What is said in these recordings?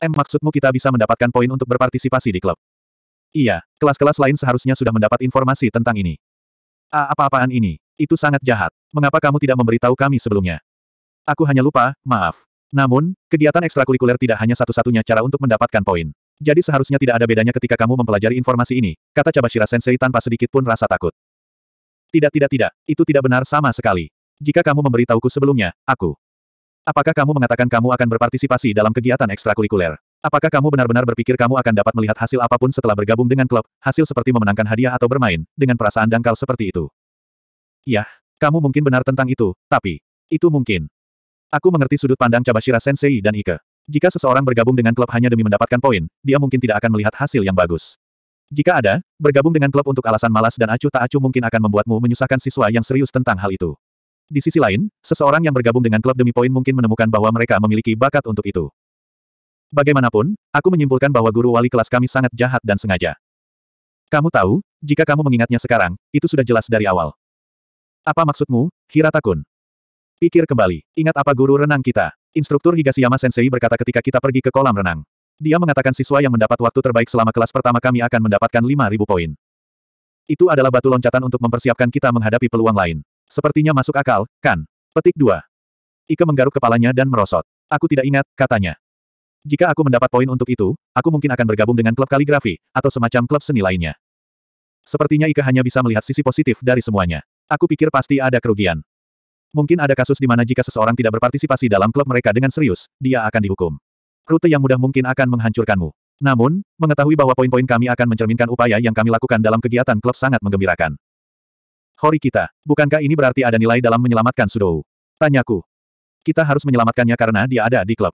Maksudmu kita bisa mendapatkan poin untuk berpartisipasi di klub? Iya, kelas-kelas lain seharusnya sudah mendapat informasi tentang ini. Apa-apaan ini? Itu sangat jahat. Mengapa kamu tidak memberitahu kami sebelumnya? Aku hanya lupa, maaf. Namun, kegiatan ekstrakurikuler tidak hanya satu-satunya cara untuk mendapatkan poin. Jadi seharusnya tidak ada bedanya ketika kamu mempelajari informasi ini, kata Cabashira Sensei tanpa sedikit pun rasa takut. Tidak. Itu tidak benar sama sekali. Jika kamu memberitahuku sebelumnya, aku. Apakah kamu mengatakan kamu akan berpartisipasi dalam kegiatan ekstrakurikuler? Apakah kamu benar-benar berpikir kamu akan dapat melihat hasil apapun setelah bergabung dengan klub, hasil seperti memenangkan hadiah atau bermain, dengan perasaan dangkal seperti itu? Yah, kamu mungkin benar tentang itu, tapi itu mungkin. Aku mengerti sudut pandang Cabashira Sensei dan Ike. Jika seseorang bergabung dengan klub hanya demi mendapatkan poin, dia mungkin tidak akan melihat hasil yang bagus. Jika ada, bergabung dengan klub untuk alasan malas dan acuh tak acuh mungkin akan membuatmu menyusahkan siswa yang serius tentang hal itu. Di sisi lain, seseorang yang bergabung dengan klub demi poin mungkin menemukan bahwa mereka memiliki bakat untuk itu. Bagaimanapun, aku menyimpulkan bahwa guru wali kelas kami sangat jahat dan sengaja. Kamu tahu, jika kamu mengingatnya sekarang, itu sudah jelas dari awal. Apa maksudmu, Hirata-kun? Pikir kembali, ingat apa guru renang kita? Instruktur Higashiyama Sensei berkata ketika kita pergi ke kolam renang. Dia mengatakan siswa yang mendapat waktu terbaik selama kelas pertama kami akan mendapatkan 5.000 poin. Itu adalah batu loncatan untuk mempersiapkan kita menghadapi peluang lain. Sepertinya masuk akal, kan? Petik 2. Ike menggaruk kepalanya dan merosot. Aku tidak ingat, katanya. Jika aku mendapat poin untuk itu, aku mungkin akan bergabung dengan klub kaligrafi, atau semacam klub seni lainnya. Sepertinya Ike hanya bisa melihat sisi positif dari semuanya. Aku pikir pasti ada kerugian. Mungkin ada kasus di mana jika seseorang tidak berpartisipasi dalam klub mereka dengan serius, dia akan dihukum. Rute yang mudah mungkin akan menghancurkanmu. Namun, mengetahui bahwa poin-poin kami akan mencerminkan upaya yang kami lakukan dalam kegiatan klub sangat menggembirakan. Hori kita, bukankah ini berarti ada nilai dalam menyelamatkan Sudou? Tanyaku. Kita harus menyelamatkannya karena dia ada di klub.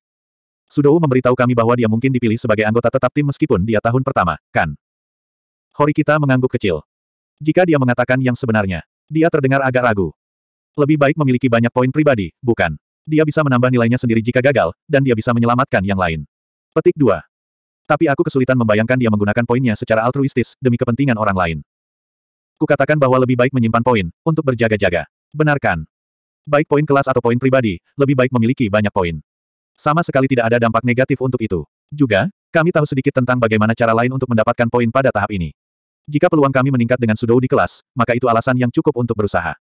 Sudou memberitahu kami bahwa dia mungkin dipilih sebagai anggota tetap tim meskipun dia tahun pertama, kan? Hori kita mengangguk kecil. Jika dia mengatakan yang sebenarnya, dia terdengar agak ragu. Lebih baik memiliki banyak poin pribadi, bukan? Dia bisa menambah nilainya sendiri jika gagal, dan dia bisa menyelamatkan yang lain. Petik 2. Tapi aku kesulitan membayangkan dia menggunakan poinnya secara altruistis, demi kepentingan orang lain. Kukatakan bahwa lebih baik menyimpan poin, untuk berjaga-jaga. Benarkan? Baik poin kelas atau poin pribadi, lebih baik memiliki banyak poin. Sama sekali tidak ada dampak negatif untuk itu. Juga, kami tahu sedikit tentang bagaimana cara lain untuk mendapatkan poin pada tahap ini. Jika peluang kami meningkat dengan Sudou di kelas, maka itu alasan yang cukup untuk berusaha.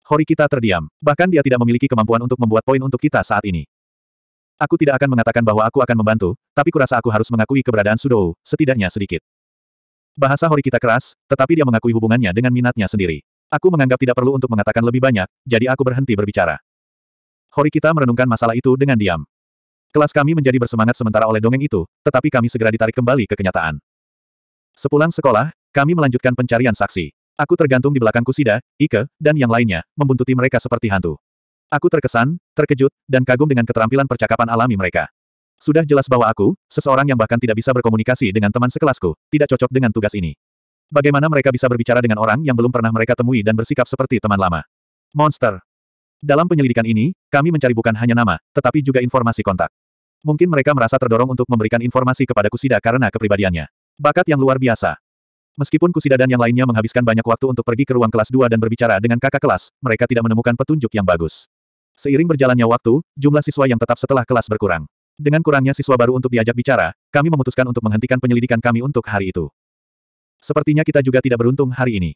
Hori kita terdiam. Bahkan dia tidak memiliki kemampuan untuk membuat poin untuk kita saat ini. Aku tidak akan mengatakan bahwa aku akan membantu, tapi kurasa aku harus mengakui keberadaan Sudou, setidaknya sedikit. Bahasa Hori kita keras, tetapi dia mengakui hubungannya dengan minatnya sendiri. Aku menganggap tidak perlu untuk mengatakan lebih banyak, jadi aku berhenti berbicara. Hori kita merenungkan masalah itu dengan diam. Kelas kami menjadi bersemangat sementara oleh dongeng itu, tetapi kami segera ditarik kembali ke kenyataan. Sepulang sekolah, kami melanjutkan pencarian saksi. Aku tergantung di belakang Kusida, Ike, dan yang lainnya, membuntuti mereka seperti hantu. Aku terkesan, terkejut, dan kagum dengan keterampilan percakapan alami mereka. Sudah jelas bahwa aku, seseorang yang bahkan tidak bisa berkomunikasi dengan teman sekelasku, tidak cocok dengan tugas ini. Bagaimana mereka bisa berbicara dengan orang yang belum pernah mereka temui dan bersikap seperti teman lama? Monster. Dalam penyelidikan ini, kami mencari bukan hanya nama, tetapi juga informasi kontak. Mungkin mereka merasa terdorong untuk memberikan informasi kepada Kusida karena kepribadiannya. Bakat yang luar biasa. Meskipun Kusida dan yang lainnya menghabiskan banyak waktu untuk pergi ke ruang kelas 2 dan berbicara dengan kakak kelas, mereka tidak menemukan petunjuk yang bagus. Seiring berjalannya waktu, jumlah siswa yang tetap setelah kelas berkurang. Dengan kurangnya siswa baru untuk diajak bicara, kami memutuskan untuk menghentikan penyelidikan kami untuk hari itu. Sepertinya kita juga tidak beruntung hari ini.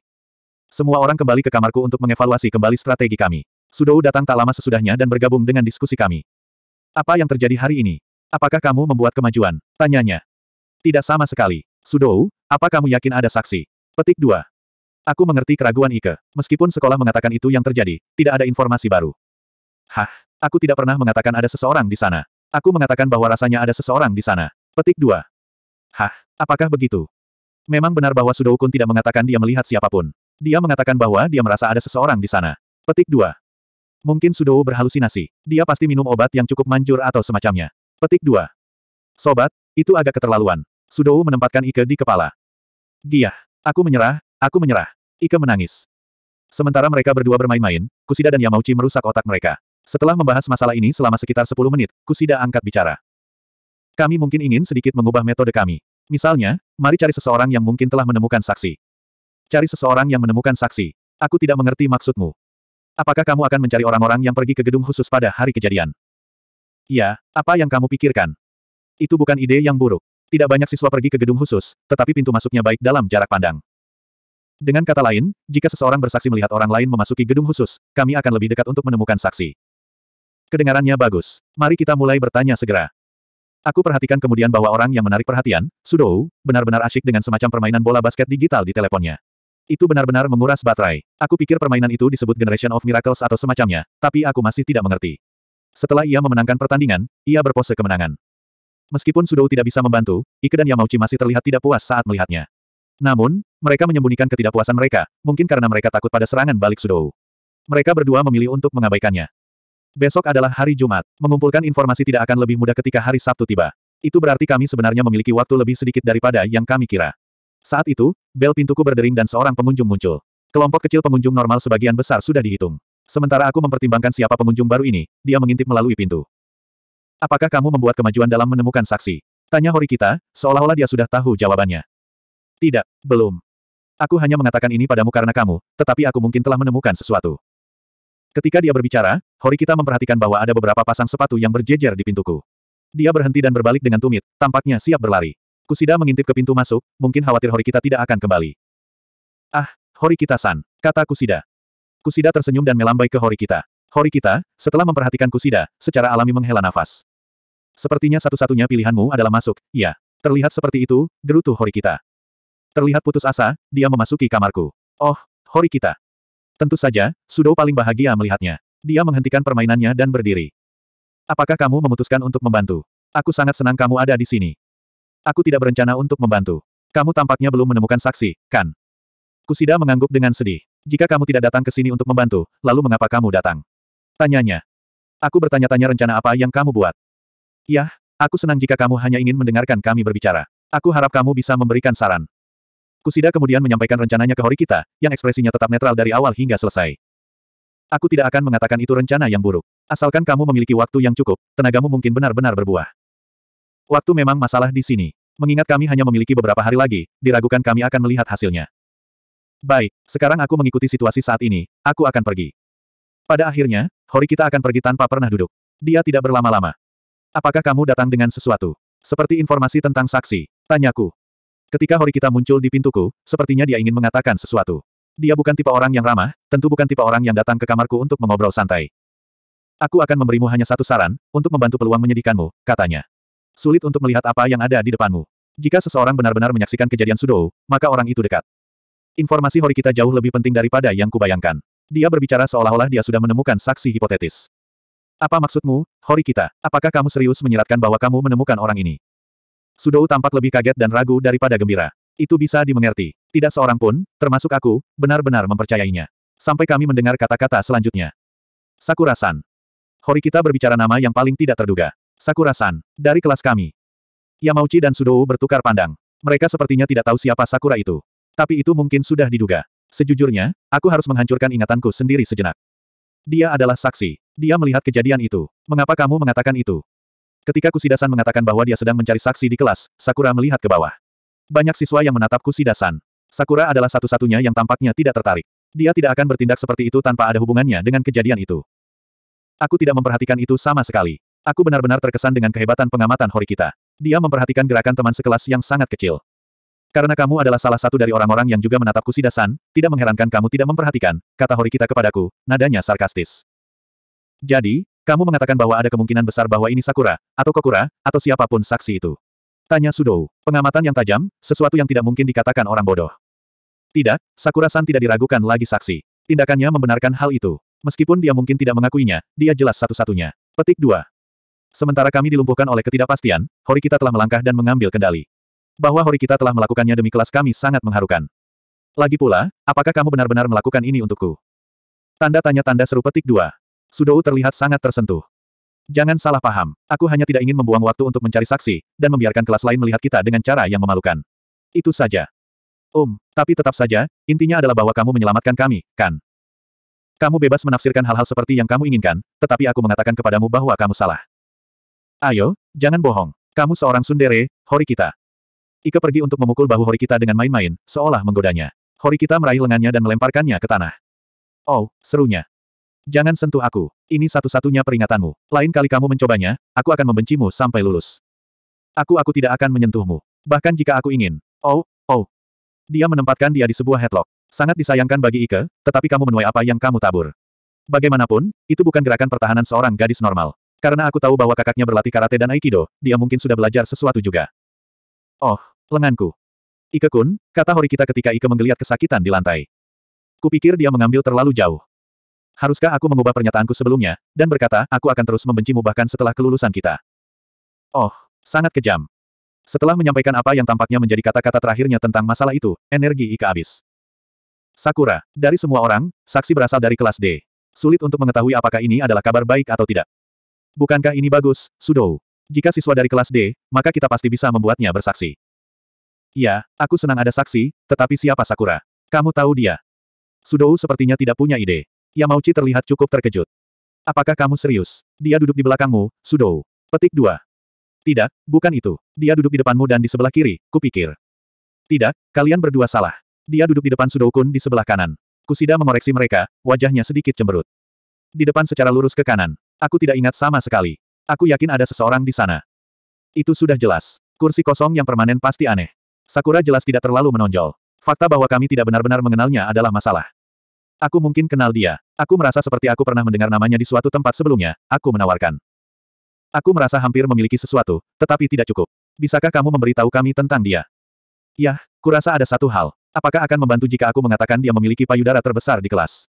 Semua orang kembali ke kamarku untuk mengevaluasi kembali strategi kami. Sudou datang tak lama sesudahnya dan bergabung dengan diskusi kami. Apa yang terjadi hari ini? Apakah kamu membuat kemajuan? Tanyanya. Tidak sama sekali. Sudou, apa kamu yakin ada saksi? Petik 2. Aku mengerti keraguan Ike. Meskipun sekolah mengatakan itu yang terjadi, tidak ada informasi baru. Hah, aku tidak pernah mengatakan ada seseorang di sana. Aku mengatakan bahwa rasanya ada seseorang di sana. Petik 2. Hah, apakah begitu? Memang benar bahwa Sudou-kun tidak mengatakan dia melihat siapapun. Dia mengatakan bahwa dia merasa ada seseorang di sana. Petik 2. Mungkin Sudou berhalusinasi. Dia pasti minum obat yang cukup manjur atau semacamnya. Petik 2. Sobat, itu agak keterlaluan. Sudou menempatkan Ike di kepala. Giyah. Aku menyerah, aku menyerah. Ike menangis. Sementara mereka berdua bermain-main, Kusida dan Yamauchi merusak otak mereka. Setelah membahas masalah ini selama sekitar 10 menit, Kusida angkat bicara. Kami mungkin ingin sedikit mengubah metode kami. Misalnya, mari cari seseorang yang mungkin telah menemukan saksi. Cari seseorang yang menemukan saksi. Aku tidak mengerti maksudmu. Apakah kamu akan mencari orang-orang yang pergi ke gedung khusus pada hari kejadian? Ya, apa yang kamu pikirkan? Itu bukan ide yang buruk. Tidak banyak siswa pergi ke gedung khusus, tetapi pintu masuknya baik dalam jarak pandang. Dengan kata lain, jika seseorang bersaksi melihat orang lain memasuki gedung khusus, kami akan lebih dekat untuk menemukan saksi. Kedengarannya bagus. Mari kita mulai bertanya segera. Aku perhatikan kemudian bahwa orang yang menarik perhatian, Sudou, benar-benar asyik dengan semacam permainan bola basket digital di teleponnya. Itu benar-benar menguras baterai. Aku pikir permainan itu disebut Generation of Miracles atau semacamnya, tapi aku masih tidak mengerti. Setelah ia memenangkan pertandingan, ia berpose kemenangan. Meskipun Sudou tidak bisa membantu, Ike dan Yamauchi masih terlihat tidak puas saat melihatnya. Namun, mereka menyembunyikan ketidakpuasan mereka, mungkin karena mereka takut pada serangan balik Sudou. Mereka berdua memilih untuk mengabaikannya. Besok adalah hari Jumat. Mengumpulkan informasi tidak akan lebih mudah ketika hari Sabtu tiba. Itu berarti kami sebenarnya memiliki waktu lebih sedikit daripada yang kami kira. Saat itu, bel pintuku berdering dan seorang pengunjung muncul. Kelompok kecil pengunjung normal sebagian besar sudah dihitung. Sementara aku mempertimbangkan siapa pengunjung baru ini, dia mengintip melalui pintu. Apakah kamu membuat kemajuan dalam menemukan saksi? Tanya Horikita, seolah-olah dia sudah tahu jawabannya. Tidak, belum. Aku hanya mengatakan ini padamu karena kamu, tetapi aku mungkin telah menemukan sesuatu. Ketika dia berbicara, Horikita memperhatikan bahwa ada beberapa pasang sepatu yang berjejer di pintuku. Dia berhenti dan berbalik dengan tumit, tampaknya siap berlari. Kusida mengintip ke pintu masuk, mungkin khawatir Horikita tidak akan kembali. Ah, Horikita-san, kata Kusida. Kusida tersenyum dan melambai ke Horikita. Horikita, setelah memperhatikan Kusida, secara alami menghela nafas. Sepertinya satu-satunya pilihanmu adalah masuk, ya. Terlihat seperti itu, gerutu Horikita. Terlihat putus asa, dia memasuki kamarku. Oh, Horikita. Tentu saja, Sudou paling bahagia melihatnya. Dia menghentikan permainannya dan berdiri. Apakah kamu memutuskan untuk membantu? Aku sangat senang kamu ada di sini. Aku tidak berencana untuk membantu. Kamu tampaknya belum menemukan saksi, kan? Kusida mengangguk dengan sedih. Jika kamu tidak datang ke sini untuk membantu, lalu mengapa kamu datang? Tanyanya. Aku bertanya-tanya rencana apa yang kamu buat. Yah, aku senang jika kamu hanya ingin mendengarkan kami berbicara. Aku harap kamu bisa memberikan saran. Kusida kemudian menyampaikan rencananya ke Horikita, yang ekspresinya tetap netral dari awal hingga selesai. Aku tidak akan mengatakan itu rencana yang buruk. Asalkan kamu memiliki waktu yang cukup, tenagamu mungkin benar-benar berbuah. Waktu memang masalah di sini. Mengingat kami hanya memiliki beberapa hari lagi, diragukan kami akan melihat hasilnya. Baik, sekarang aku mengikuti situasi saat ini, aku akan pergi. Pada akhirnya, Horikita akan pergi tanpa pernah duduk. Dia tidak berlama-lama. Apakah kamu datang dengan sesuatu? Seperti informasi tentang saksi, tanyaku. Ketika Horikita muncul di pintuku, sepertinya dia ingin mengatakan sesuatu. Dia bukan tipe orang yang ramah, tentu bukan tipe orang yang datang ke kamarku untuk mengobrol santai. Aku akan memberimu hanya satu saran, untuk membantu peluang menyedihkanmu, katanya. Sulit untuk melihat apa yang ada di depanmu. Jika seseorang benar-benar menyaksikan kejadian Sudou, maka orang itu dekat. Informasi Horikita jauh lebih penting daripada yang kubayangkan. Dia berbicara seolah-olah dia sudah menemukan saksi hipotetis. Apa maksudmu, Horikita? Apakah kamu serius menyiratkan bahwa kamu menemukan orang ini? Sudou tampak lebih kaget dan ragu daripada gembira. Itu bisa dimengerti. Tidak seorang pun, termasuk aku, benar-benar mempercayainya. Sampai kami mendengar kata-kata selanjutnya. Sakura-san. Horikita berbicara nama yang paling tidak terduga. Sakura-san, dari kelas kami. Yamauchi dan Sudou bertukar pandang. Mereka sepertinya tidak tahu siapa Sakura itu. Tapi itu mungkin sudah diduga. Sejujurnya, aku harus menghancurkan ingatanku sendiri sejenak. Dia adalah saksi. Dia melihat kejadian itu. Mengapa kamu mengatakan itu? Ketika Kusida-san mengatakan bahwa dia sedang mencari saksi di kelas, Sakura melihat ke bawah. Banyak siswa yang menatap Kusida-san. Sakura adalah satu-satunya yang tampaknya tidak tertarik. Dia tidak akan bertindak seperti itu tanpa ada hubungannya dengan kejadian itu. Aku tidak memperhatikan itu sama sekali. Aku benar-benar terkesan dengan kehebatan pengamatan Horikita. Dia memperhatikan gerakan teman sekelas yang sangat kecil. Karena kamu adalah salah satu dari orang-orang yang juga menatap Kusida-san, tidak mengherankan kamu tidak memperhatikan, kata Horikita kepadaku, nadanya sarkastis. Jadi, kamu mengatakan bahwa ada kemungkinan besar bahwa ini Sakura, atau Kokura, atau siapapun saksi itu. Tanya Sudou. Pengamatan yang tajam, sesuatu yang tidak mungkin dikatakan orang bodoh. Tidak, Sakura-san tidak diragukan lagi saksi. Tindakannya membenarkan hal itu. Meskipun dia mungkin tidak mengakuinya, dia jelas satu-satunya. Petik 2. Sementara kami dilumpuhkan oleh ketidakpastian, Horikita telah melangkah dan mengambil kendali. Bahwa Horikita telah melakukannya demi kelas kami sangat mengharukan. Lagi pula, apakah kamu benar-benar melakukan ini untukku? Tanda tanya tanda seru petik 2. Sudou terlihat sangat tersentuh. Jangan salah paham, aku hanya tidak ingin membuang waktu untuk mencari saksi, dan membiarkan kelas lain melihat kita dengan cara yang memalukan. Itu saja. Tapi tetap saja, intinya adalah bahwa kamu menyelamatkan kami, kan? Kamu bebas menafsirkan hal-hal seperti yang kamu inginkan, tetapi aku mengatakan kepadamu bahwa kamu salah. Ayo, jangan bohong. Kamu seorang tsundere, Horikita. Ike pergi untuk memukul bahu Horikita dengan main-main, seolah menggodanya. Horikita meraih lengannya dan melemparkannya ke tanah. Oh, serunya. Jangan sentuh aku. Ini satu-satunya peringatanmu. Lain kali kamu mencobanya, aku akan membencimu sampai lulus. Aku tidak akan menyentuhmu. Bahkan jika aku ingin. Oh, oh. Dia menempatkan dia di sebuah headlock. Sangat disayangkan bagi Ike, tetapi kamu menuai apa yang kamu tabur. Bagaimanapun, itu bukan gerakan pertahanan seorang gadis normal. Karena aku tahu bahwa kakaknya berlatih karate dan aikido, dia mungkin sudah belajar sesuatu juga. Oh, lenganku. Ike-kun, kata Horikita ketika Ike menggeliat kesakitan di lantai. Kupikir dia mengambil terlalu jauh. Haruskah aku mengubah pernyataanku sebelumnya, dan berkata, aku akan terus membencimu bahkan setelah kelulusan kita. Oh, sangat kejam. Setelah menyampaikan apa yang tampaknya menjadi kata-kata terakhirnya tentang masalah itu, energi Ike habis. Sakura, dari semua orang, saksi berasal dari kelas D. Sulit untuk mengetahui apakah ini adalah kabar baik atau tidak. Bukankah ini bagus, Sudou? Jika siswa dari kelas D, maka kita pasti bisa membuatnya bersaksi. Ya, aku senang ada saksi, tetapi siapa Sakura? Kamu tahu dia? Sudou sepertinya tidak punya ide. Yamauchi terlihat cukup terkejut. Apakah kamu serius? Dia duduk di belakangmu, Sudou. Petik 2. Tidak, bukan itu. Dia duduk di depanmu dan di sebelah kiri, kupikir. Tidak, kalian berdua salah. Dia duduk di depan Sudou-kun di sebelah kanan. Kusida mengoreksi mereka, wajahnya sedikit cemberut. Di depan secara lurus ke kanan. Aku tidak ingat sama sekali. Aku yakin ada seseorang di sana. Itu sudah jelas. Kursi kosong yang permanen pasti aneh. Sakura jelas tidak terlalu menonjol. Fakta bahwa kami tidak benar-benar mengenalnya adalah masalah. Aku mungkin kenal dia. Aku merasa seperti aku pernah mendengar namanya di suatu tempat sebelumnya, aku menawarkan. Aku merasa hampir memiliki sesuatu, tetapi tidak cukup. Bisakah kamu memberitahu kami tentang dia? Yah, kurasa ada satu hal. Apakah akan membantu jika aku mengatakan dia memiliki payudara terbesar di kelas?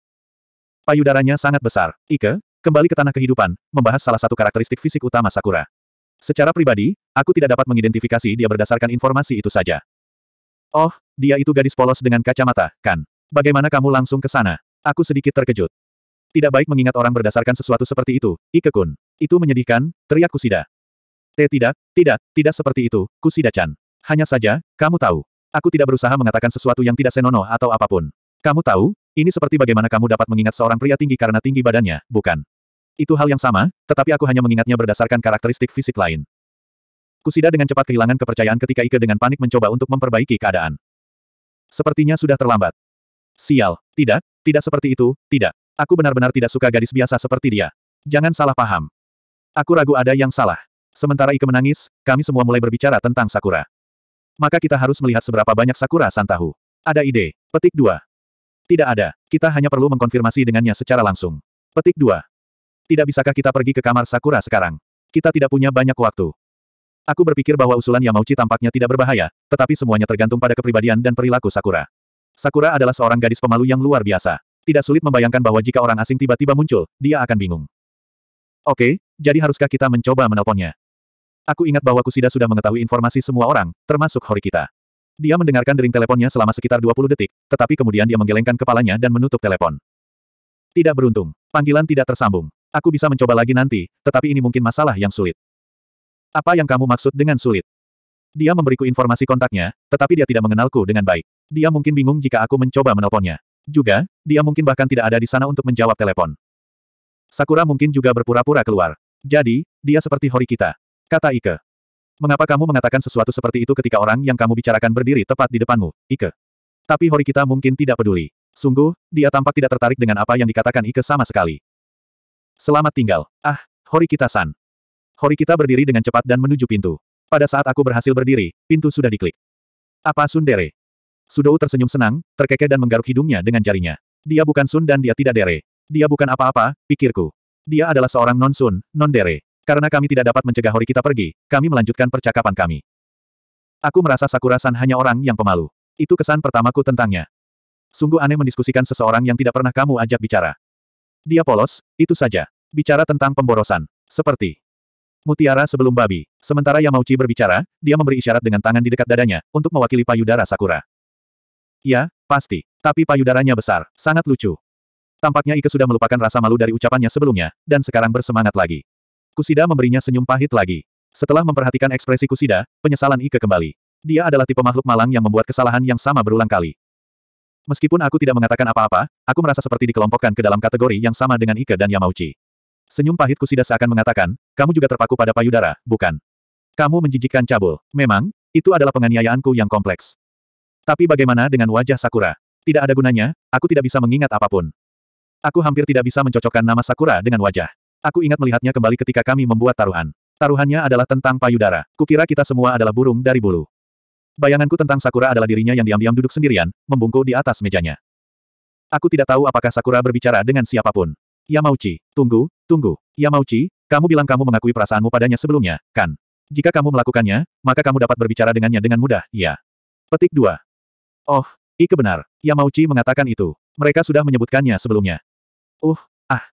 Payudaranya sangat besar. Ike, kembali ke tanah kehidupan, membahas salah satu karakteristik fisik utama Sakura. Secara pribadi, aku tidak dapat mengidentifikasi dia berdasarkan informasi itu saja. Oh, dia itu gadis polos dengan kacamata, kan? Bagaimana kamu langsung ke sana? Aku sedikit terkejut. Tidak baik mengingat orang berdasarkan sesuatu seperti itu, Ike-kun. Itu menyedihkan, teriak Kusida. Tidak seperti itu, Kusida-chan. Hanya saja, kamu tahu. Aku tidak berusaha mengatakan sesuatu yang tidak senonoh atau apapun. Kamu tahu, ini seperti bagaimana kamu dapat mengingat seorang pria tinggi karena tinggi badannya, bukan? Itu hal yang sama, tetapi aku hanya mengingatnya berdasarkan karakteristik fisik lain. Kusida dengan cepat kehilangan kepercayaan ketika Ike dengan panik mencoba untuk memperbaiki keadaan. Sepertinya sudah terlambat. Sial, tidak seperti itu, tidak. Aku benar-benar tidak suka gadis biasa seperti dia. Jangan salah paham. Aku ragu ada yang salah. Sementara Ike menangis, kami semua mulai berbicara tentang Sakura. Maka kita harus melihat seberapa banyak Sakura San tahu. Ada ide. Petik 2. Tidak ada. Kita hanya perlu mengkonfirmasi dengannya secara langsung. Petik 2. Tidak bisakah kita pergi ke kamar Sakura sekarang? Kita tidak punya banyak waktu. Aku berpikir bahwa usulan Yamauchi tampaknya tidak berbahaya, tetapi semuanya tergantung pada kepribadian dan perilaku Sakura. Sakura adalah seorang gadis pemalu yang luar biasa. Tidak sulit membayangkan bahwa jika orang asing tiba-tiba muncul, dia akan bingung. Oke, jadi haruskah kita mencoba menelponnya? Aku ingat bahwa Kusida sudah mengetahui informasi semua orang, termasuk Horikita. Dia mendengarkan dering teleponnya selama sekitar 20 detik, tetapi kemudian dia menggelengkan kepalanya dan menutup telepon. Tidak beruntung. Panggilan tidak tersambung. Aku bisa mencoba lagi nanti, tetapi ini mungkin masalah yang sulit. Apa yang kamu maksud dengan sulit? Dia memberiku informasi kontaknya, tetapi dia tidak mengenalku dengan baik. Dia mungkin bingung jika aku mencoba menelponnya. Juga, dia mungkin bahkan tidak ada di sana untuk menjawab telepon. Sakura mungkin juga berpura-pura keluar. Jadi, dia seperti Horikita. Kata Ike. Mengapa kamu mengatakan sesuatu seperti itu ketika orang yang kamu bicarakan berdiri tepat di depanmu, Ike? Tapi Horikita mungkin tidak peduli. Sungguh, dia tampak tidak tertarik dengan apa yang dikatakan Ike sama sekali. Selamat tinggal. Ah, Horikita-san. Horikita berdiri dengan cepat dan menuju pintu. Pada saat aku berhasil berdiri, pintu sudah diklik. Apa Sundere? Sudou tersenyum senang, terkekeh dan menggaruk hidungnya dengan jarinya. Dia bukan Sun dan dia tidak Dere. Dia bukan apa-apa, pikirku. Dia adalah seorang non-Sun, non-Dere. Karena kami tidak dapat mencegah Horikita pergi, kami melanjutkan percakapan kami. Aku merasa Sakura-san hanya orang yang pemalu. Itu kesan pertamaku tentangnya. Sungguh aneh mendiskusikan seseorang yang tidak pernah kamu ajak bicara. Dia polos, itu saja. Bicara tentang pemborosan. Seperti mutiara sebelum babi. Sementara Yamauchi berbicara, dia memberi isyarat dengan tangan di dekat dadanya, untuk mewakili payudara Sakura. Ya, pasti. Tapi payudaranya besar, sangat lucu. Tampaknya Ike sudah melupakan rasa malu dari ucapannya sebelumnya, dan sekarang bersemangat lagi. Kusida memberinya senyum pahit lagi. Setelah memperhatikan ekspresi Kusida, penyesalan Ike kembali. Dia adalah tipe makhluk malang yang membuat kesalahan yang sama berulang kali. Meskipun aku tidak mengatakan apa-apa, aku merasa seperti dikelompokkan ke dalam kategori yang sama dengan Ike dan Yamauchi. Senyum pahit Kusida seakan mengatakan, kamu juga terpaku pada payudara, bukan? Kamu menjijikkan cabul. Memang, itu adalah penganiayaanku yang kompleks. Tapi bagaimana dengan wajah Sakura? Tidak ada gunanya, aku tidak bisa mengingat apapun. Aku hampir tidak bisa mencocokkan nama Sakura dengan wajah. Aku ingat melihatnya kembali ketika kami membuat taruhan. Taruhannya adalah tentang payudara. Kukira kita semua adalah burung dari bulu. Bayanganku tentang Sakura adalah dirinya yang diam-diam duduk sendirian, membungkuk di atas mejanya. Aku tidak tahu apakah Sakura berbicara dengan siapapun. Yamauchi, tunggu, tunggu. Yamauchi, kamu bilang kamu mengakui perasaanmu padanya sebelumnya, kan? Jika kamu melakukannya, maka kamu dapat berbicara dengannya dengan mudah, iya. Petik 2. Oh, Ike benar. Yamauchi mengatakan itu. Mereka sudah menyebutkannya sebelumnya.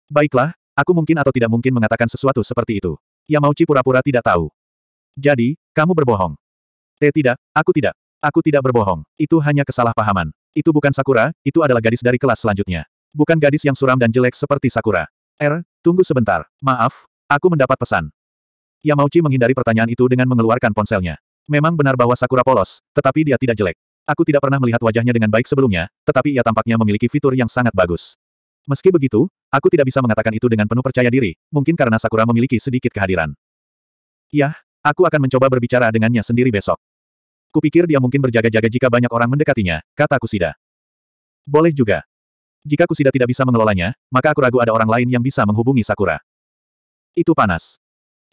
Baiklah, aku mungkin atau tidak mungkin mengatakan sesuatu seperti itu. Yamauchi pura-pura tidak tahu. Jadi, kamu berbohong. Tidak, aku tidak. Aku tidak berbohong. Itu hanya kesalahpahaman. Itu bukan Sakura, itu adalah gadis dari kelas selanjutnya. Bukan gadis yang suram dan jelek seperti Sakura. Tunggu sebentar. Maaf, aku mendapat pesan. Yamauchi menghindari pertanyaan itu dengan mengeluarkan ponselnya. Memang benar bahwa Sakura polos, tetapi dia tidak jelek. Aku tidak pernah melihat wajahnya dengan baik sebelumnya, tetapi ia tampaknya memiliki fitur yang sangat bagus. Meski begitu, aku tidak bisa mengatakan itu dengan penuh percaya diri, mungkin karena Sakura memiliki sedikit kehadiran. Yah, aku akan mencoba berbicara dengannya sendiri besok. Kupikir dia mungkin berjaga-jaga jika banyak orang mendekatinya, kata Kusida. Boleh juga. Jika Kusida tidak bisa mengelolanya, maka aku ragu ada orang lain yang bisa menghubungi Sakura. Itu panas.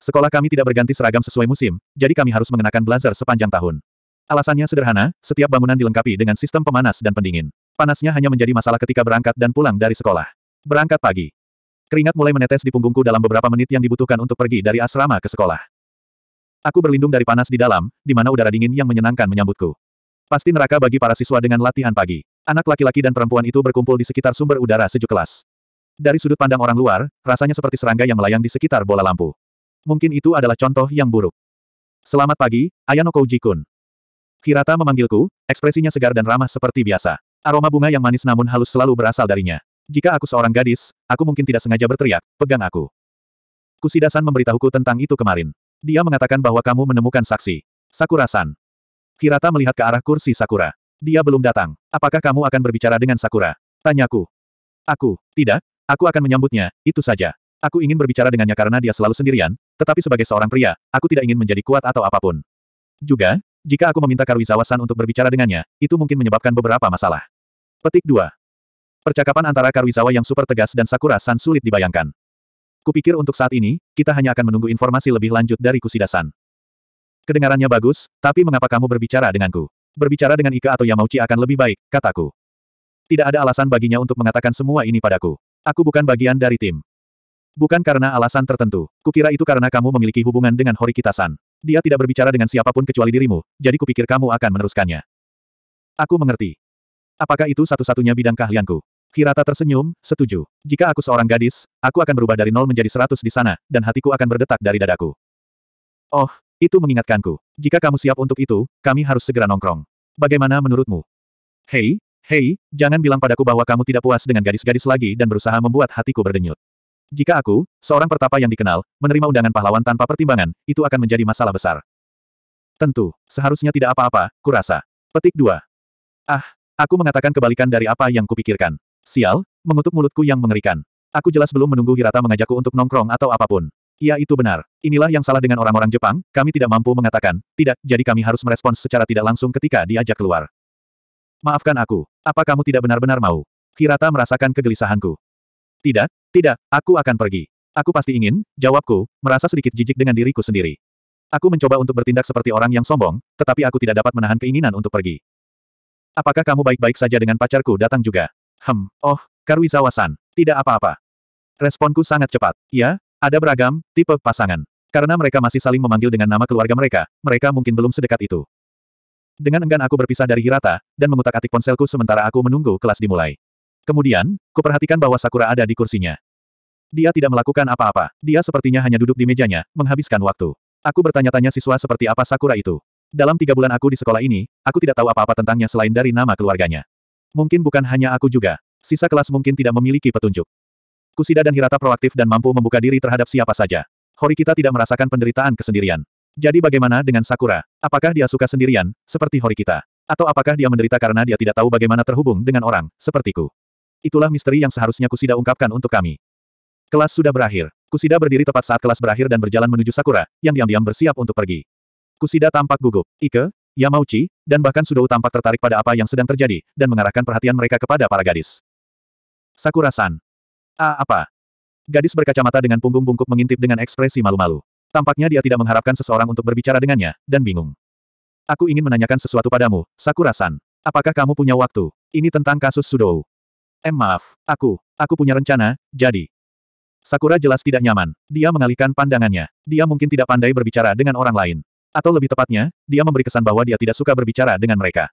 Sekolah kami tidak berganti seragam sesuai musim, jadi kami harus mengenakan blazer sepanjang tahun. Alasannya sederhana, setiap bangunan dilengkapi dengan sistem pemanas dan pendingin. Panasnya hanya menjadi masalah ketika berangkat dan pulang dari sekolah. Berangkat pagi. Keringat mulai menetes di punggungku dalam beberapa menit yang dibutuhkan untuk pergi dari asrama ke sekolah. Aku berlindung dari panas di dalam, di mana udara dingin yang menyenangkan menyambutku. Pasti neraka bagi para siswa dengan latihan pagi. Anak laki-laki dan perempuan itu berkumpul di sekitar sumber udara sejuk kelas. Dari sudut pandang orang luar, rasanya seperti serangga yang melayang di sekitar bola lampu. Mungkin itu adalah contoh yang buruk. Selamat pagi, Ayano Kouji-kun. Hirata memanggilku, ekspresinya segar dan ramah seperti biasa. Aroma bunga yang manis namun halus selalu berasal darinya. Jika aku seorang gadis, aku mungkin tidak sengaja berteriak, pegang aku. Kusida-san memberitahuku tentang itu kemarin. Dia mengatakan bahwa kamu menemukan saksi. Sakura-san. Hirata melihat ke arah kursi Sakura. Dia belum datang. Apakah kamu akan berbicara dengan Sakura? Tanyaku. Tidak. Aku akan menyambutnya, itu saja. Aku ingin berbicara dengannya karena dia selalu sendirian, tetapi sebagai seorang pria, aku tidak ingin menjadi kuat atau apapun. Juga, jika aku meminta Karuizawa-san untuk berbicara dengannya, itu mungkin menyebabkan beberapa masalah. Petik 2. Percakapan antara Karuizawa yang super tegas dan Sakura-san sulit dibayangkan. Kupikir untuk saat ini, kita hanya akan menunggu informasi lebih lanjut dari Kusida-san. Kedengarannya bagus, tapi mengapa kamu berbicara denganku? Berbicara dengan Ika atau Yamauchi akan lebih baik, kataku. Tidak ada alasan baginya untuk mengatakan semua ini padaku. Aku bukan bagian dari tim. Bukan karena alasan tertentu. Kukira itu karena kamu memiliki hubungan dengan Horikita-san. Dia tidak berbicara dengan siapapun kecuali dirimu, jadi kupikir kamu akan meneruskannya. Aku mengerti. Apakah itu satu-satunya bidang keahlianku? Hirata tersenyum, setuju. Jika aku seorang gadis, aku akan berubah dari 0 menjadi 100 di sana, dan hatiku akan berdetak dari dadaku. Oh, itu mengingatkanku. Jika kamu siap untuk itu, kami harus segera nongkrong. Bagaimana menurutmu? Hei, jangan bilang padaku bahwa kamu tidak puas dengan gadis-gadis lagi dan berusaha membuat hatiku berdenyut. Jika aku, seorang pertapa yang dikenal, menerima undangan pahlawan tanpa pertimbangan, itu akan menjadi masalah besar. Tentu, seharusnya tidak apa-apa, kurasa. Petik 2. Aku mengatakan kebalikan dari apa yang kupikirkan. Sial, mengutuk mulutku yang mengerikan. Aku jelas belum menunggu Hirata mengajakku untuk nongkrong atau apapun. Ya itu benar. Inilah yang salah dengan orang-orang Jepang, kami tidak mampu mengatakan, tidak, jadi kami harus merespons secara tidak langsung ketika diajak keluar. Maafkan aku, apa kamu tidak benar-benar mau? Hirata merasakan kegelisahanku. Tidak, aku akan pergi. Aku pasti ingin, jawabku, merasa sedikit jijik dengan diriku sendiri. Aku mencoba untuk bertindak seperti orang yang sombong, tetapi aku tidak dapat menahan keinginan untuk pergi. Apakah kamu baik-baik saja dengan pacarku datang juga? Karuizawa-san, tidak apa-apa. Responku sangat cepat. Ya, ada beragam tipe pasangan. Karena mereka masih saling memanggil dengan nama keluarga mereka, mereka mungkin belum sedekat itu. Dengan enggan aku berpisah dari Hirata, dan mengutak-atik ponselku sementara aku menunggu kelas dimulai. Kemudian, kuperhatikan bahwa Sakura ada di kursinya. Dia tidak melakukan apa-apa. Dia sepertinya hanya duduk di mejanya, menghabiskan waktu. Aku bertanya-tanya siswa seperti apa Sakura itu. Dalam 3 bulan aku di sekolah ini, aku tidak tahu apa-apa tentangnya selain dari nama keluarganya. Mungkin bukan hanya aku juga. Sisa kelas mungkin tidak memiliki petunjuk. Kusida dan Hirata proaktif dan mampu membuka diri terhadap siapa saja. Horikita tidak merasakan penderitaan kesendirian. Jadi bagaimana dengan Sakura? Apakah dia suka sendirian, seperti Horikita? Atau apakah dia menderita karena dia tidak tahu bagaimana terhubung dengan orang, sepertiku? Itulah misteri yang seharusnya Kusida ungkapkan untuk kami. Kelas sudah berakhir. Kusida berdiri tepat saat kelas berakhir dan berjalan menuju Sakura, yang diam-diam bersiap untuk pergi. Kusida tampak gugup. Ike, Yamauchi, dan bahkan Sudou tampak tertarik pada apa yang sedang terjadi, dan mengarahkan perhatian mereka kepada para gadis. Sakura-san. Apa? Gadis berkacamata dengan punggung bungkuk mengintip dengan ekspresi malu-malu. Tampaknya dia tidak mengharapkan seseorang untuk berbicara dengannya, dan bingung. Aku ingin menanyakan sesuatu padamu, Sakura-san. Apakah kamu punya waktu? Ini tentang kasus Sudou. Maaf. Aku punya rencana, jadi. Sakura jelas tidak nyaman. Dia mengalihkan pandangannya. Dia mungkin tidak pandai berbicara dengan orang lain. Atau lebih tepatnya, dia memberi kesan bahwa dia tidak suka berbicara dengan mereka.